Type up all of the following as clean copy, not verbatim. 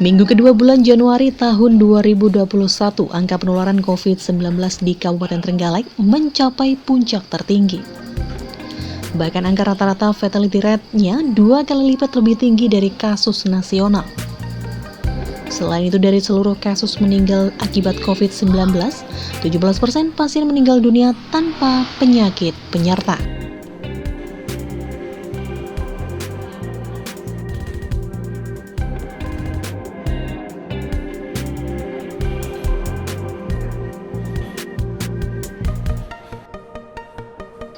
Minggu kedua bulan Januari tahun 2021, angka penularan COVID-19 di Kabupaten Trenggalek mencapai puncak tertinggi. Bahkan angka rata-rata fatality rate-nya 2 kali lipat lebih tinggi dari kasus nasional. Selain itu, dari seluruh kasus meninggal akibat COVID-19, 17% pasien meninggal dunia tanpa penyakit penyerta.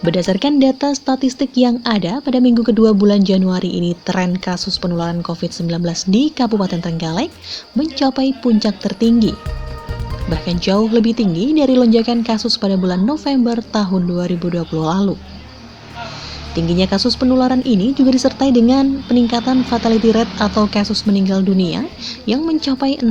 Berdasarkan data statistik yang ada pada minggu kedua bulan Januari ini, tren kasus penularan COVID-19 di Kabupaten Trenggalek mencapai puncak tertinggi. Bahkan jauh lebih tinggi dari lonjakan kasus pada bulan November tahun 2020 lalu. Tingginya kasus penularan ini juga disertai dengan peningkatan fatality rate atau kasus meninggal dunia yang mencapai 6%.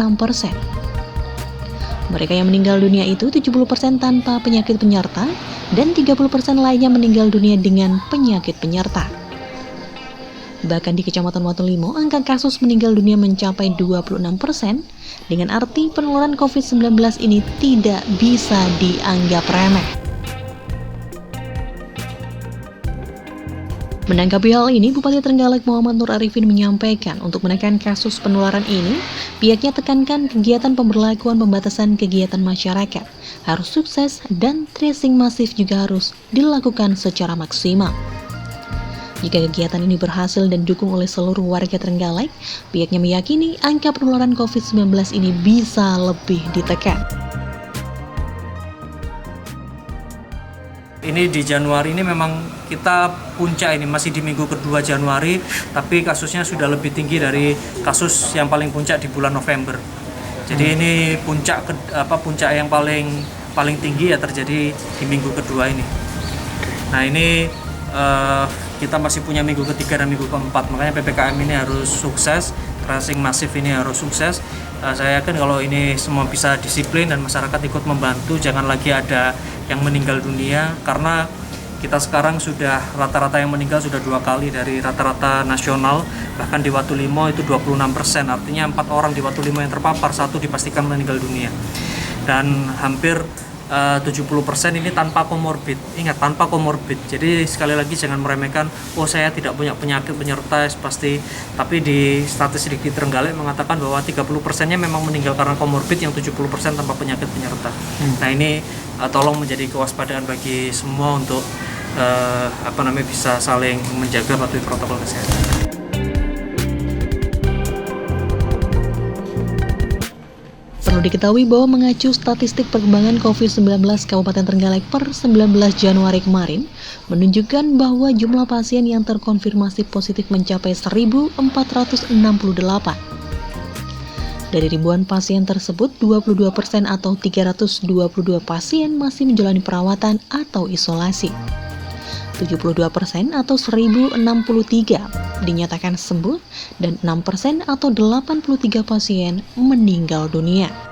Mereka yang meninggal dunia itu 70% tanpa penyakit penyerta dan 30% lainnya meninggal dunia dengan penyakit penyerta. Bahkan di Kecamatan Watulimo, angka kasus meninggal dunia mencapai 26%, dengan arti penularan COVID-19 ini tidak bisa dianggap remeh. Menanggapi hal ini, Bupati Trenggalek Muhammad Nur Arifin menyampaikan untuk menekan kasus penularan ini, pihaknya tekankan kegiatan pemberlakuan pembatasan kegiatan masyarakat harus sukses dan tracing masif juga harus dilakukan secara maksimal. Jika kegiatan ini berhasil dan didukung oleh seluruh warga Trenggalek, pihaknya meyakini angka penularan COVID-19 ini bisa lebih ditekan. Ini di Januari ini memang kita puncak, ini masih di minggu kedua Januari, tapi kasusnya sudah lebih tinggi dari kasus yang paling puncak di bulan November. Jadi ini puncak yang paling tinggi ya terjadi di minggu kedua ini. Nah ini kita masih punya minggu ketiga dan minggu keempat, makanya PPKM ini harus sukses, tracing masif ini harus sukses. Saya yakin kalau ini semua bisa disiplin dan masyarakat ikut membantu, jangan lagi ada yang meninggal dunia, karena kita sekarang sudah rata-rata yang meninggal sudah 2 kali dari rata-rata nasional. Bahkan di Watulimo itu 26%, artinya 4 orang di Watulimo yang terpapar, 1 dipastikan meninggal dunia. Dan hampir 70% ini tanpa komorbid. Ingat, tanpa komorbid. Jadi sekali lagi jangan meremehkan, oh saya tidak punya penyakit penyerta pasti. Tapi di statistik di Trenggalek mengatakan bahwa 30%-nya memang meninggal karena komorbid, yang 70% tanpa penyakit penyerta. Nah ini tolong menjadi kewaspadaan bagi semua untuk bisa saling menjaga patuhi protokol kesehatan. Perlu diketahui bahwa mengacu statistik perkembangan COVID-19 Kabupaten Trenggalek per 19 Januari kemarin, menunjukkan bahwa jumlah pasien yang terkonfirmasi positif mencapai 1.468. Dari ribuan pasien tersebut, 22% atau 322 pasien masih menjalani perawatan atau isolasi. 72% atau 1.063 dinyatakan sembuh dan 6% atau 83 pasien meninggal dunia.